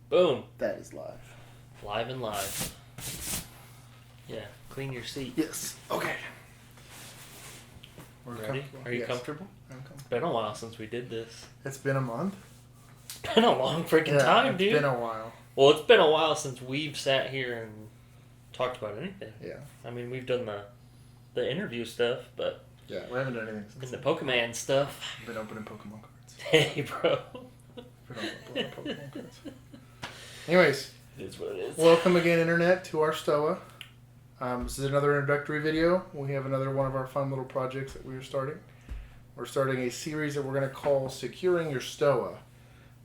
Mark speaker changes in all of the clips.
Speaker 1: Boom.
Speaker 2: That is live.
Speaker 1: Live and live. Yeah. Clean your seat.
Speaker 2: Yes. Okay. We're
Speaker 1: Ready? Are you comfortable?
Speaker 2: I'm comfortable.
Speaker 1: It's been a while since we did this.
Speaker 2: It's been a month.
Speaker 1: It's been a long freaking time, dude.
Speaker 2: It's been a while.
Speaker 1: Well, it's been a while since we've sat here and talked about anything.
Speaker 2: Yeah.
Speaker 1: I mean, we've done the interview stuff, but...
Speaker 2: Yeah, we haven't done anything since.
Speaker 1: And the Pokemon stuff.
Speaker 2: I've been opening Pokemon cards.
Speaker 1: Hey, bro.
Speaker 2: Been opening Pokemon cards. Anyways.
Speaker 1: It is what it is.
Speaker 2: Welcome again, Internet, to our Stoa. This is another introductory video. We have another one of our fun little projects that we are starting. We're starting a series that we're going to call Securing Your Stoa,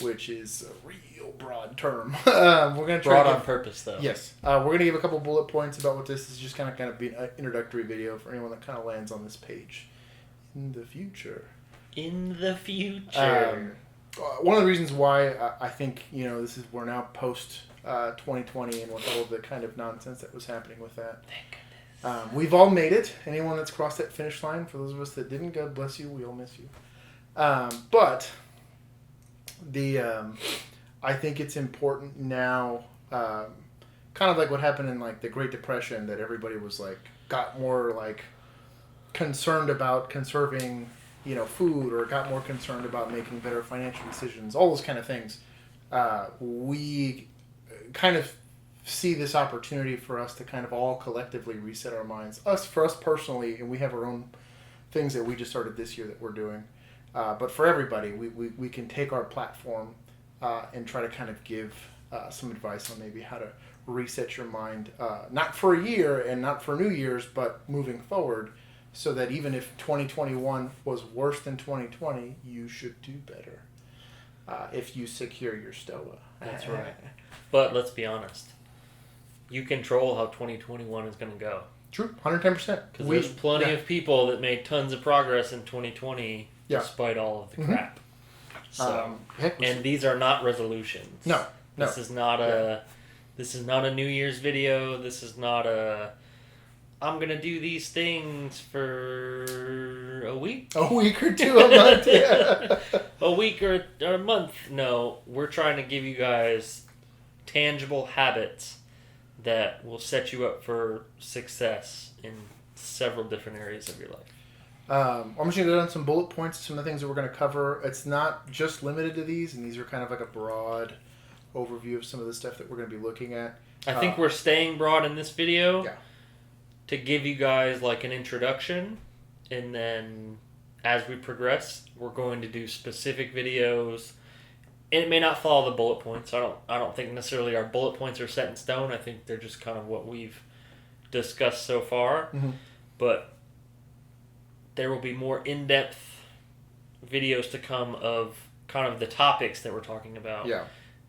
Speaker 2: which is a real broad term. We're going to try
Speaker 1: broad on purpose, though.
Speaker 2: Yes. We're going to give a couple bullet points about what this is. Just kind of be an introductory video for anyone that kind of lands on this page in the future.
Speaker 1: In the future.
Speaker 2: One of the reasons why I think, this is, we're now post 2020 and with all of the kind of nonsense that was happening with that.
Speaker 1: Thank goodness.
Speaker 2: We've all made it. Anyone that's crossed that finish line, for those of us that didn't, God bless you, we all miss you. But I think it's important now, kind of like what happened in like the Great Depression, that everybody was like, got more like concerned about conserving, food, or got more concerned about making better financial decisions, all those kind of things. We kind of see this opportunity for us to kind of all collectively reset our minds. For us personally, and we have our own things that we just started this year that we're doing. But for everybody, we can take our platform and try to kind of give some advice on maybe how to reset your mind, not for a year and not for New Year's, but moving forward, so that even if 2021 was worse than 2020, you should do better if you secure your Stoa.
Speaker 1: That's right. But let's be honest. You control how 2021 is going to go.
Speaker 2: True, 110%.
Speaker 1: Because there's plenty of people that made tons of progress in 2020 despite all of the crap. So, and these are not resolutions.
Speaker 2: No.
Speaker 1: This is not a New Year's video. This is not I'm going to do these things for a week.
Speaker 2: A week or two, a month. Yeah.
Speaker 1: A week or a month. No, we're trying to give you guys tangible habits that will set you up for success in several different areas of your life.
Speaker 2: I'm just going to go down some bullet points, some of the things that we're going to cover. It's not just limited to these, and these are kind of like a broad overview of some of the stuff that we're going to be looking at.
Speaker 1: I think we're staying broad in this video.
Speaker 2: Yeah.
Speaker 1: To give you guys like an introduction, and then as we progress, we're going to do specific videos. It may not follow the bullet points. I don't think necessarily our bullet points are set in stone. I think they're just kind of what we've discussed so far. Mm-hmm. But there will be more in-depth videos to come of kind of the topics that we're talking about.
Speaker 2: Yeah.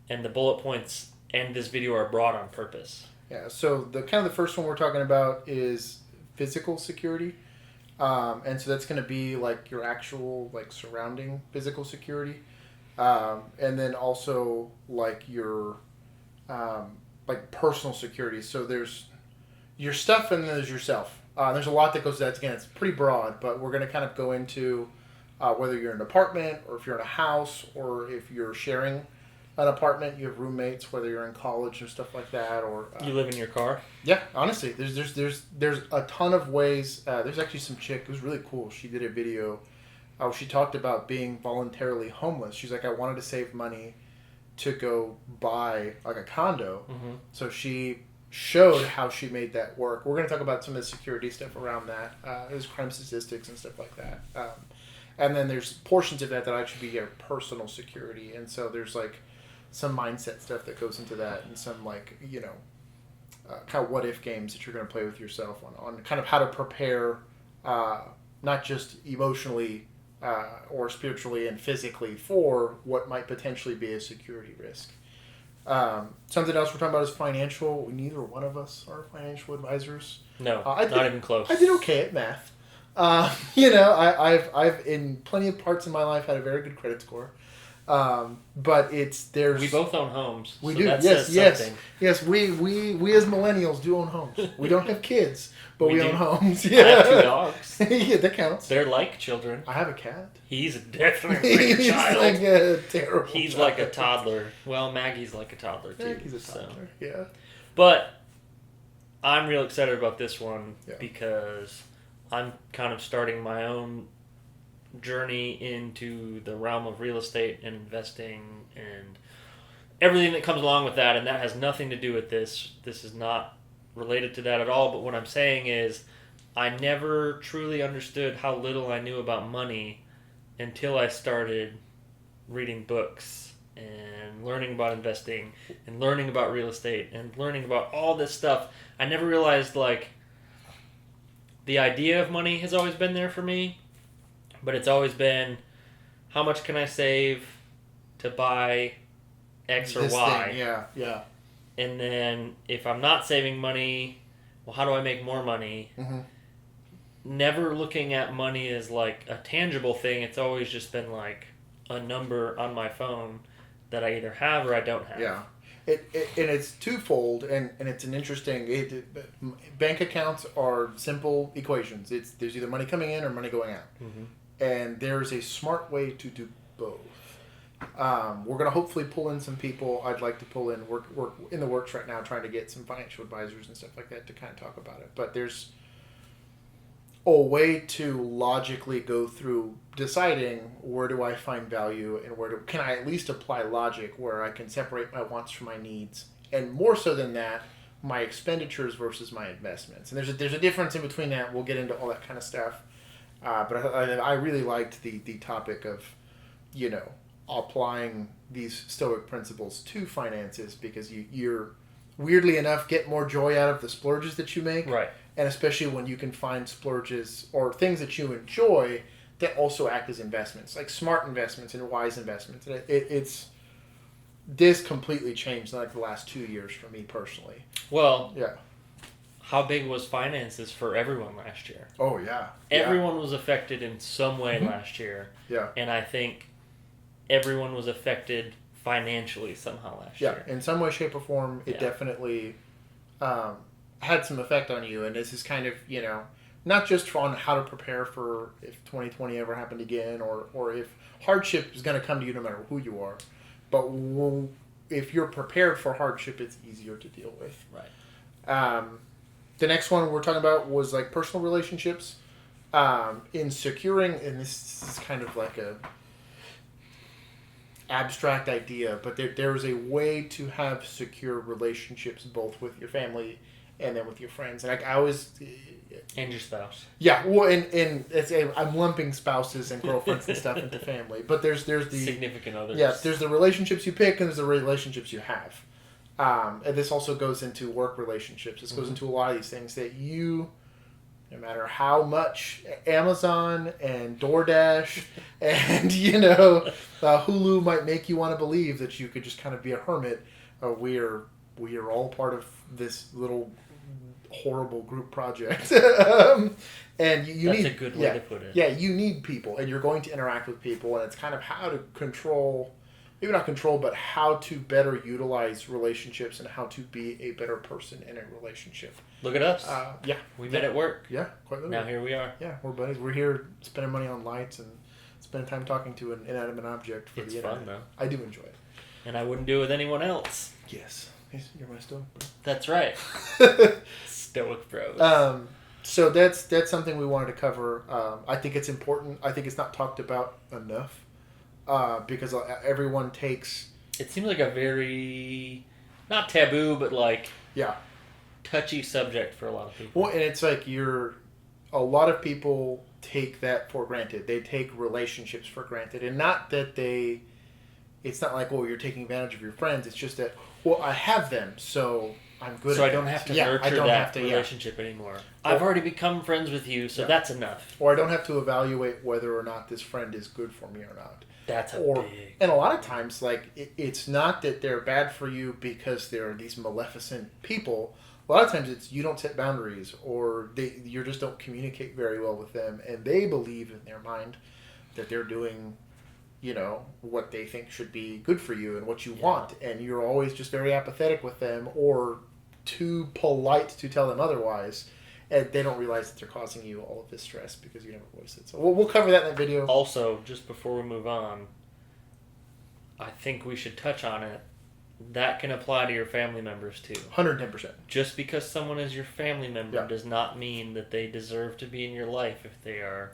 Speaker 2: And
Speaker 1: the bullet points and this video are broad on purpose.
Speaker 2: Yeah, so the first one we're talking about is physical security. And so that's going to be like your actual like surrounding physical security. And then also like your like personal security. So there's your stuff and then there's yourself. There's a lot that goes to that. Again, it's pretty broad, but we're going to kind of go into whether you're in an apartment or if you're in a house or if you're sharing an apartment, you have roommates, whether you're in college or stuff like that, or
Speaker 1: you live in your car.
Speaker 2: Yeah, honestly, there's a ton of ways. There's actually some chick. It was really cool. She did a video. She talked about being voluntarily homeless. She's like, I wanted to save money to go buy like a condo. Mm-hmm. So she showed how she made that work. We're going to talk about some of the security stuff around that. There's crime statistics and stuff like that. And then there's portions of that that actually be your personal security. And so there's like some mindset stuff that goes into that, and some like kind of what if games that you're going to play with yourself on kind of how to prepare, not just emotionally or spiritually and physically for what might potentially be a security risk. Something else we're talking about is financial. Neither one of us are financial advisors.
Speaker 1: No, not even close.
Speaker 2: I did okay at math. I've in plenty of parts of my life had a very good credit score. But there's
Speaker 1: We both own homes.
Speaker 2: we
Speaker 1: so
Speaker 2: do
Speaker 1: that
Speaker 2: yes
Speaker 1: says
Speaker 2: yes
Speaker 1: something.
Speaker 2: yes we as millennials do own homes. We don't have kids, but
Speaker 1: We
Speaker 2: we
Speaker 1: do.
Speaker 2: own homes.
Speaker 1: I have 2
Speaker 2: Yeah,
Speaker 1: dogs.
Speaker 2: yeah, that counts.
Speaker 1: They're like children.
Speaker 2: I have a cat.
Speaker 1: He's definitely like a
Speaker 2: He's
Speaker 1: child.
Speaker 2: like a terrible.
Speaker 1: He's
Speaker 2: child.
Speaker 1: like a toddler. Well, Maggie's like a toddler too.
Speaker 2: He's a toddler. Yeah.
Speaker 1: But I'm real excited about this one
Speaker 2: Yeah.
Speaker 1: because I'm kind of starting my own journey into the realm of real estate and investing and everything that comes along with that, and that has nothing to do with this. This is not related to that at all, but what I'm saying is I never truly understood how little I knew about money until I started reading books and learning about investing and learning about real estate and learning about all this stuff. I never realized, like, the idea of money has always been there for me, but it's always been, how much can I save to buy X or
Speaker 2: This
Speaker 1: Y?
Speaker 2: thing, yeah.
Speaker 1: And then if I'm not saving money, well, how do I make more money?
Speaker 2: Mm-hmm.
Speaker 1: Never looking at money as like a tangible thing. It's always just been like a number on my phone that I either have or I don't have.
Speaker 2: Yeah. And it's twofold, and it's an interesting. Bank accounts are simple equations. There's either money coming in or money going out, and there's a smart way to do both. We're gonna hopefully pull in some people. I'd like to pull in. We're in the works right now, trying to get some financial advisors and stuff like that to kind of talk about it. But there's a way to logically go through deciding where do I find value and can I at least apply logic where I can separate my wants from my needs, and more so than that, my expenditures versus my investments. And there's a difference in between that. We'll get into all that kind of stuff. But I really liked the topic of, applying these Stoic principles to finances, because you're weirdly enough get more joy out of the splurges that you make.
Speaker 1: Right.
Speaker 2: And especially when you can find splurges or things that you enjoy that also act as investments, like smart investments and wise investments. And it's this completely changed like the last 2 years for me personally.
Speaker 1: Well,
Speaker 2: Yeah.
Speaker 1: how big was finances for everyone last year?
Speaker 2: Oh, yeah.
Speaker 1: Everyone was affected in some way last year.
Speaker 2: Yeah.
Speaker 1: And I think everyone was affected financially somehow last year.
Speaker 2: Yeah. In some way, shape, or form, it definitely had some effect on you. And this is kind of, not just on how to prepare for if 2020 ever happened again, or if hardship is going to come to you no matter who you are. But if you're prepared for hardship, it's easier to deal with.
Speaker 1: Right.
Speaker 2: The next one we're talking about was like personal relationships. In securing, and this is kind of like a abstract idea, but there is a way to have secure relationships both with your family and then with your friends. And I always...
Speaker 1: And your spouse.
Speaker 2: Yeah, well, and I'm lumping spouses and girlfriends and stuff into family, but there's the
Speaker 1: significant others.
Speaker 2: Yeah, there's the relationships you pick and there's the relationships you have. And this also goes into work relationships. This goes into a lot of these things that you, no matter how much Amazon and DoorDash and Hulu might make you want to believe that you could just kind of be a hermit, we are all part of this little horrible group project. And you
Speaker 1: That's
Speaker 2: need
Speaker 1: a good way to put it.
Speaker 2: Yeah, you need people, and you're going to interact with people, and it's kind of how to control, maybe not control, but how to better utilize relationships and how to be a better person in a relationship.
Speaker 1: Look at us.
Speaker 2: Yeah.
Speaker 1: We met at work.
Speaker 2: Yeah, quite literally.
Speaker 1: Now here we are.
Speaker 2: Yeah, we're buddies. We're here spending money on lights and spending time talking to an inanimate object for
Speaker 1: It's
Speaker 2: the internet.
Speaker 1: fun, though.
Speaker 2: I do enjoy it.
Speaker 1: And I wouldn't do it with anyone else.
Speaker 2: Yes. You're my Stoic bro.
Speaker 1: That's right. Stoic bros.
Speaker 2: So that's something we wanted to cover. I think it's important. I think it's not talked about enough because everyone takes...
Speaker 1: It seems like a very, not taboo, but like touchy subject for a lot of people.
Speaker 2: Well, and it's like a lot of people take that for granted. They take relationships for granted. And not that it's not like, you're taking advantage of your friends. It's just that, I have them, so I'm good
Speaker 1: so
Speaker 2: at
Speaker 1: I don't
Speaker 2: it.
Speaker 1: have to nurture that relationship anymore. I've already become friends with you, so that's enough.
Speaker 2: Or I don't have to evaluate whether or not this friend is good for me or not.
Speaker 1: That's big...
Speaker 2: And a lot of times, like, it's not that they're bad for you because they're these maleficent people. A lot of times it's you don't set boundaries, or you just don't communicate very well with them, and they believe in their mind that they're doing what they think should be good for you and what you
Speaker 1: Yeah.
Speaker 2: want, and you're always just very apathetic with them or too polite to tell them otherwise, and they don't realize that they're causing you all of this stress because you never voice it. So we'll cover that in that video.
Speaker 1: Also, just before we move on, I think we should touch on it. That can apply to your family members too.
Speaker 2: 110%.
Speaker 1: Just because someone is your family member
Speaker 2: Yeah.
Speaker 1: does not mean that they deserve to be in your life if they are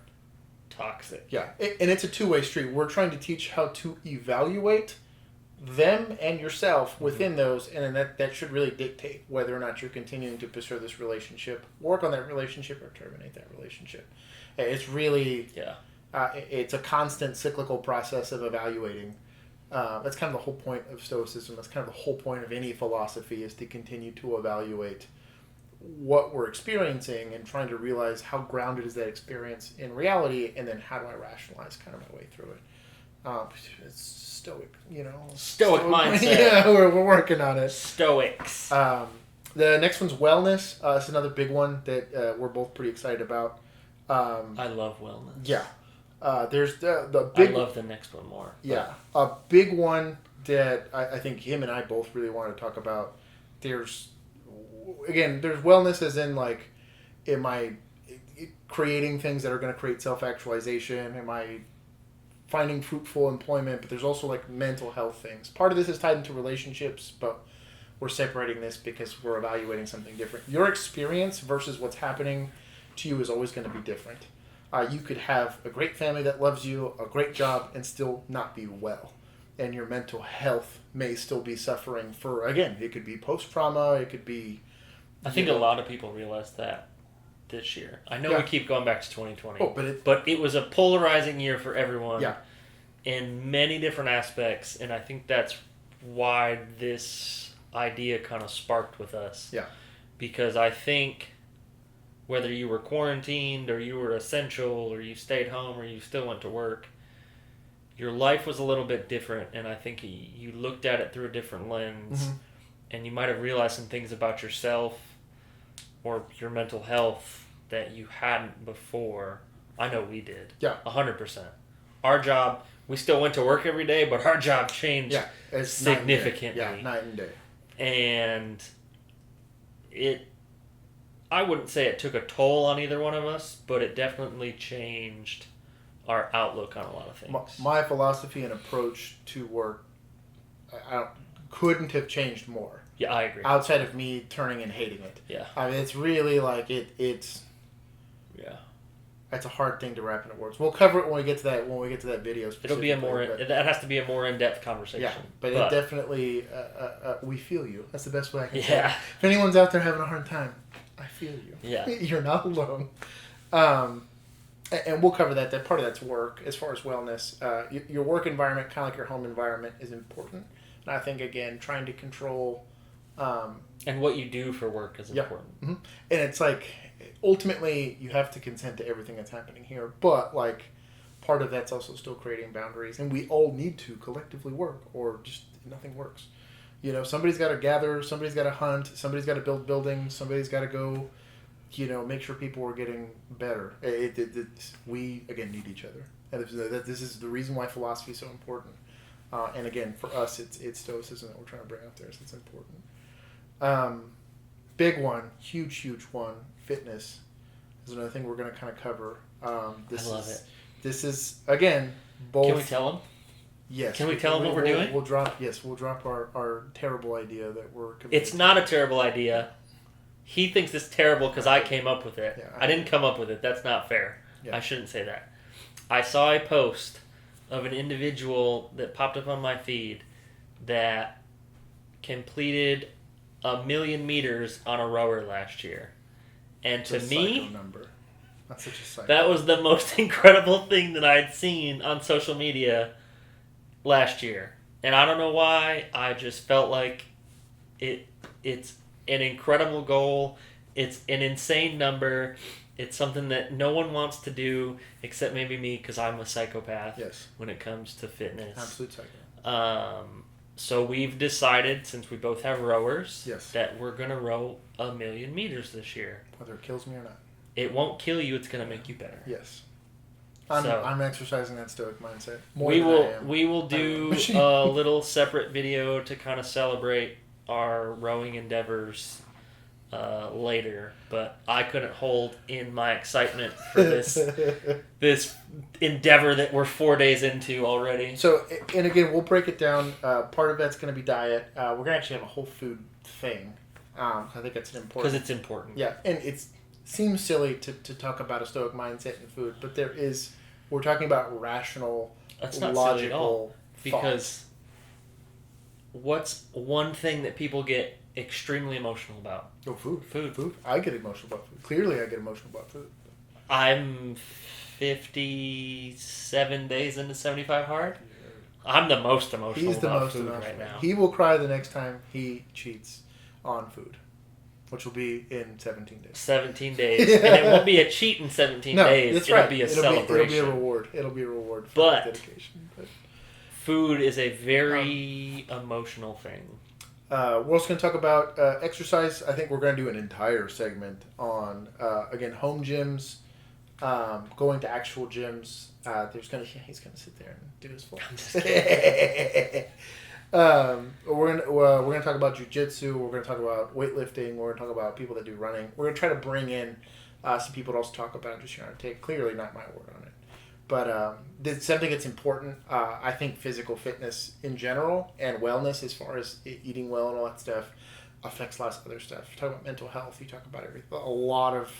Speaker 1: toxic.
Speaker 2: Yeah, and it's a two-way street. We're trying to teach how to evaluate them and yourself within those, and then that should really dictate whether or not you're continuing to pursue this relationship, work on that relationship, or terminate that relationship. It's really, it's a constant cyclical process of evaluating. That's kind of the whole point of Stoicism. That's kind of the whole point of any philosophy, is to continue to evaluate what we're experiencing and trying to realize how grounded is that experience in reality, and then how do I rationalize kind of my way through it. It's Stoic,
Speaker 1: Stoic mindset.
Speaker 2: Yeah, we're working on it.
Speaker 1: Stoics.
Speaker 2: The next one's wellness. It's another big one that we're both pretty excited about.
Speaker 1: I love wellness.
Speaker 2: Yeah. There's the big.
Speaker 1: I love the next one more.
Speaker 2: Yeah, a big one that I think him and I both really want to talk about. There's wellness as in, like, am I creating things that are going to create self-actualization? Am I finding fruitful employment? But there's also, like, mental health things. Part of this is tied into relationships, but we're separating this because we're evaluating something different. Your experience versus what's happening to you is always going to be different. You could have a great family that loves you, a great job, and still not be well. And your mental health may still be suffering for, again, it could be post-trauma, it could be...
Speaker 1: I think a lot of people realize that this year. I know we keep going back to 2020.
Speaker 2: Oh,
Speaker 1: but it was a polarizing year for everyone in many different aspects, and I think that's why this idea kind of sparked with us.
Speaker 2: Yeah.
Speaker 1: Because I think whether you were quarantined or you were essential or you stayed home or you still went to work, your life was a little bit different, and I think you looked at it through a different lens, and you might have realized some things about yourself or your mental health that you hadn't before. I know we did.
Speaker 2: Yeah.
Speaker 1: 100%. Our job, we still went to work every day, but our job changed significantly.
Speaker 2: Night and day.
Speaker 1: And I wouldn't say it took a toll on either one of us, but it definitely changed our outlook on a lot of things.
Speaker 2: My philosophy and approach to work couldn't have changed more.
Speaker 1: Yeah, I agree.
Speaker 2: Outside of me turning and hating it.
Speaker 1: Yeah.
Speaker 2: I mean, it's really like it's...
Speaker 1: Yeah.
Speaker 2: That's a hard thing to wrap into words. We'll cover it when we get to that video.
Speaker 1: It'll be that has to be a more in-depth conversation.
Speaker 2: Yeah, but it definitely, we feel you. That's the best way I can say it.
Speaker 1: Yeah.
Speaker 2: If anyone's out there having a hard time, I feel you.
Speaker 1: Yeah.
Speaker 2: You're not alone. And we'll cover that. That part of that's work. As far as wellness, your work environment, kind of like your home environment, is important. And I think, again, trying to control...
Speaker 1: and what you do for work is important.
Speaker 2: Mm-hmm. And it's like, ultimately, you have to consent to everything that's happening here. But, like, part of that's also still creating boundaries. And we all need to collectively work, or just nothing works. Somebody's got to gather, somebody's got to hunt, somebody's got to build buildings, somebody's got to go, make sure people are getting better. We, again, need each other. And this is the reason why philosophy is so important. And again, for us, it's Stoicism that we're trying to bring out there, so it's important. Big one, huge one, fitness is another thing we're going to kind of cover. I
Speaker 1: love it.
Speaker 2: This is, again, both...
Speaker 1: Can we tell them?
Speaker 2: Yes.
Speaker 1: Can we tell them what we're doing?
Speaker 2: We'll drop our terrible idea that we're committed.
Speaker 1: It's not a terrible idea. He thinks it's terrible because I came up with it.
Speaker 2: Yeah,
Speaker 1: I didn't come up with it. That's not fair.
Speaker 2: Yeah.
Speaker 1: I shouldn't say that. I saw a post of an individual that popped up on my feed that completed 1,000,000 meters on a rower last year. And to me,
Speaker 2: number. That's such a psycho.
Speaker 1: That was the most incredible thing that I'd seen on social media last year. And I don't know why, I just felt like it's an incredible goal. It's an insane number. It's something that no one wants to do except maybe me, because I'm a psychopath when it comes to fitness.
Speaker 2: Absolute psycho.
Speaker 1: So we've decided, since we both have rowers,
Speaker 2: Yes.
Speaker 1: that we're going to row 1,000,000 meters this year.
Speaker 2: Whether it kills me or not.
Speaker 1: It won't kill you, it's going to make you better.
Speaker 2: Yes. I'm exercising that Stoic mindset.
Speaker 1: We will do a little separate video to kind of celebrate our rowing endeavors later, but I couldn't hold in my excitement for this endeavor that we're 4 days into already.
Speaker 2: So, and again, we'll break it down. Part of that's going to be diet. We're going to actually have a whole food thing. I think that's important.
Speaker 1: Because it's important.
Speaker 2: Yeah, and it seems silly to talk about a Stoic mindset in food, but we're talking about rational,
Speaker 1: that's not
Speaker 2: logical
Speaker 1: silly at all. Because
Speaker 2: thoughts.
Speaker 1: What's one thing that people get extremely emotional about?
Speaker 2: Oh, food.
Speaker 1: Food.
Speaker 2: I get emotional about food. Clearly, I get emotional about food.
Speaker 1: I'm 57 days into 75 hard. I'm the most emotional about food right now.
Speaker 2: He will cry the next time he cheats on food, which will be in 17 days.
Speaker 1: 17 days. And it won't be a cheat in 17 days.
Speaker 2: That's
Speaker 1: it'll
Speaker 2: right.
Speaker 1: be a celebration.
Speaker 2: It'll be a reward. It'll be a reward for dedication. But
Speaker 1: food is a very emotional thing.
Speaker 2: We're also going to talk about exercise. I think we're going to do an entire segment on, again, home gyms, going to actual gyms. He's going to sit there and do his full. We're going to talk about jiu-jitsu. We're going to talk about weightlifting. We're going to talk about people that do running. We're going to try to bring in some people to also talk about just your take. Clearly not my word on it. But it's something that's important. I think physical fitness in general and wellness as far as eating well and all that stuff affects lots of other stuff. You talk about mental health. You talk about everything. A lot of...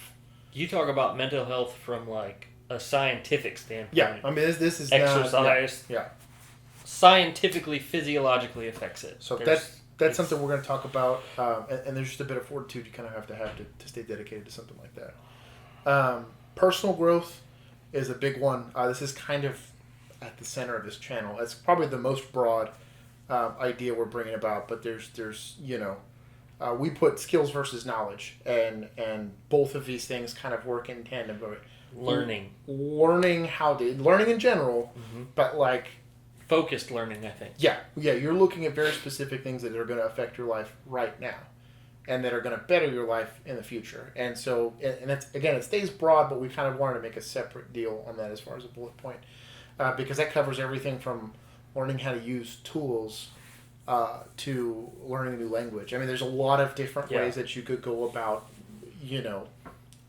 Speaker 1: You talk about mental health from like a scientific standpoint.
Speaker 2: Yeah, I mean this is
Speaker 1: exercise.
Speaker 2: Yeah.
Speaker 1: Scientifically, physiologically affects it.
Speaker 2: So that's something we're going to talk about, and there's just a bit of fortitude you kind of have to stay dedicated to something like that. Personal growth is a big one. This is kind of at the center of this channel. It's probably the most broad idea we're bringing about, but there's we put skills versus knowledge, and both of these things kind of work in tandem. Learning in general, but like
Speaker 1: focused learning, I think.
Speaker 2: Yeah, you're looking at very specific things that are going to affect your life right now, and that are going to better your life in the future. And so, and it's, again, it stays broad, but we kind of wanted to make a separate deal on that as far as a bullet point, because that covers everything from learning how to use tools to learning a new language. I mean, there's a lot of different ways that you could go about,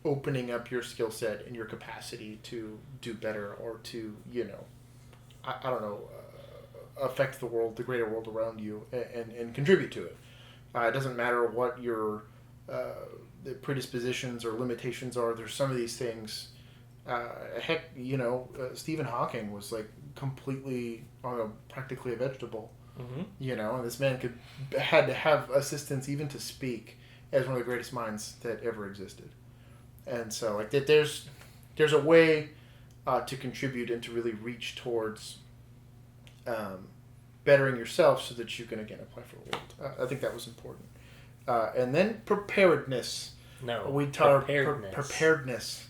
Speaker 2: opening up your skill set and your capacity to do better, or to, I don't know, affect the world, the greater world around you, and contribute to it. It doesn't matter what your the predispositions or limitations are. There's some of these things. Stephen Hawking was like completely, practically a vegetable. And this man had to have assistance even to speak as one of the greatest minds that ever existed. And so, like, there's a way to contribute and to really reach towards bettering yourself so that you can, again, apply for the world. I think that was important. And then preparedness. Preparedness.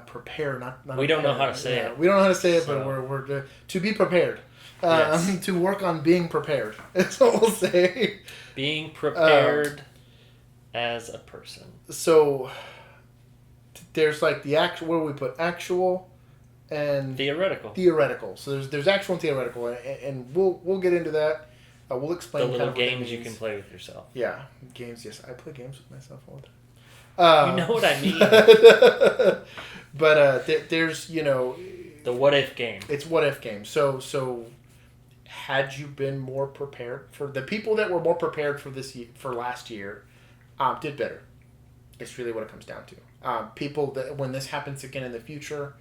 Speaker 2: Prepare, not
Speaker 1: we don't know how to say it.
Speaker 2: We don't know how to say it, so. But we're to be prepared. To work on being prepared. That's what we'll say.
Speaker 1: Being prepared as a person.
Speaker 2: So there's like the actual. Where do we put actual and theoretical? So there's actual and theoretical, and we'll get into that. We'll explain
Speaker 1: the little games you can play with yourself.
Speaker 2: Yeah, games. Yes, I play games with myself all the
Speaker 1: you
Speaker 2: time.
Speaker 1: know what I mean.
Speaker 2: But there's
Speaker 1: the what if game.
Speaker 2: It's what if game. So had you been more prepared, for the people that were more prepared for last year, did better. It's really what it comes down to. People that when this happens again in the future,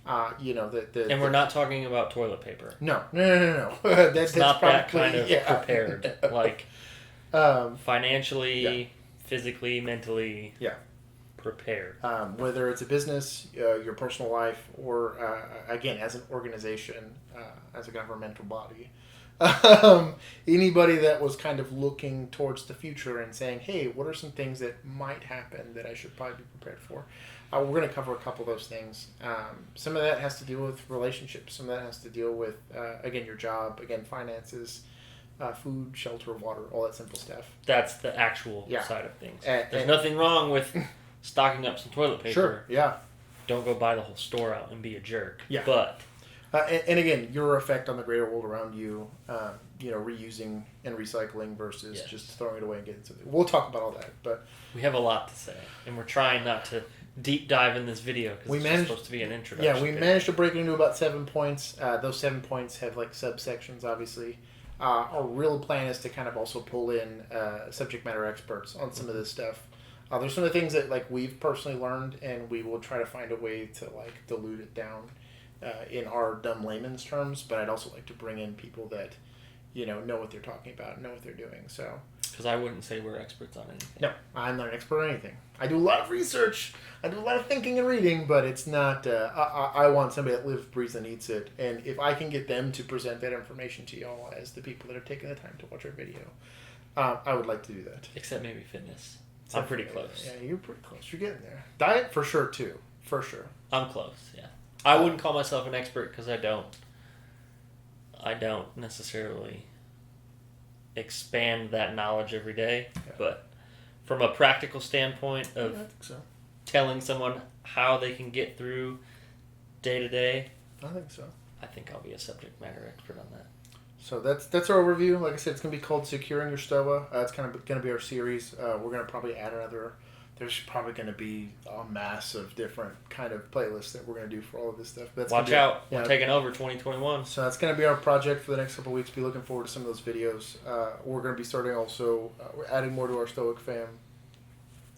Speaker 2: and
Speaker 1: we're not talking about toilet paper.
Speaker 2: No.
Speaker 1: That's not that kind of prepared. Like financially, physically, mentally.
Speaker 2: Yeah.
Speaker 1: Prepared.
Speaker 2: Whether it's a business, your personal life, or again as an organization, as a governmental body, anybody that was kind of looking towards the future and saying, "Hey, what are some things that might happen that I should probably be prepared for?" We're going to cover a couple of those things. Some of that has to deal with relationships. Some of that has to deal with again your job, again finances. Food, shelter, water, all that simple stuff.
Speaker 1: That's the actual side of things.
Speaker 2: There's
Speaker 1: nothing wrong with stocking up some toilet paper.
Speaker 2: Sure, yeah.
Speaker 1: don't go buy the whole store out and be a jerk.
Speaker 2: Yeah.
Speaker 1: But
Speaker 2: and again, your effect on the greater world around you, reusing and recycling versus just throwing it away and getting something. We'll talk about all that, but
Speaker 1: we have a lot to say, and we're trying not to deep dive in this video because it's just supposed to be an introduction.
Speaker 2: Yeah, we managed to break it into about 7 points. Those 7 points have like subsections, obviously. Our real plan is to kind of also pull in subject matter experts on some of this stuff. There's some of the things that like we've personally learned, and we will try to find a way to like dilute it down in our dumb layman's terms. But I'd also like to bring in people that know what they're talking about and know what they're doing. So
Speaker 1: because I wouldn't say we're experts on anything.
Speaker 2: No, I'm not an expert on anything. I do a lot of research. I do a lot of thinking and reading, but it's not. I want somebody that lives, breathes, and eats it. And if I can get them to present that information to y'all as the people that are taking the time to watch our video, I would like to do that.
Speaker 1: Except maybe fitness. I'm pretty close.
Speaker 2: Yeah, you're pretty close. You're getting there. Diet for sure too. For sure.
Speaker 1: I'm close. Yeah, I wouldn't call myself an expert because I don't necessarily expand that knowledge every day. Yeah. But from a practical standpoint of
Speaker 2: I think so.
Speaker 1: Telling someone how they can get through day to day,
Speaker 2: I think so.
Speaker 1: I think I'll be a subject matter expert on that.
Speaker 2: So that's our overview. Like I said, it's going to be called Securing Your Stoa. It's kind of going to be our series. We're going to probably add another. There's probably going to be a mass of different kind of playlists that we're going to do for all of this stuff. But
Speaker 1: watch out. We're taking over 2021.
Speaker 2: So that's going to be our project for the next couple of weeks. Be looking forward to some of those videos. We're going to be starting also, we're adding more to our Stoic fam.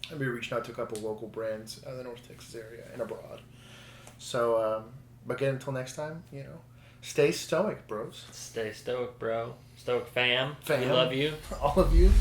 Speaker 2: And be reaching out to a couple of local brands in the North Texas area and abroad. So, but again, until next time, stay stoic, bros.
Speaker 1: Stay stoic, bro. Stoic fam. We love you.
Speaker 2: All of you.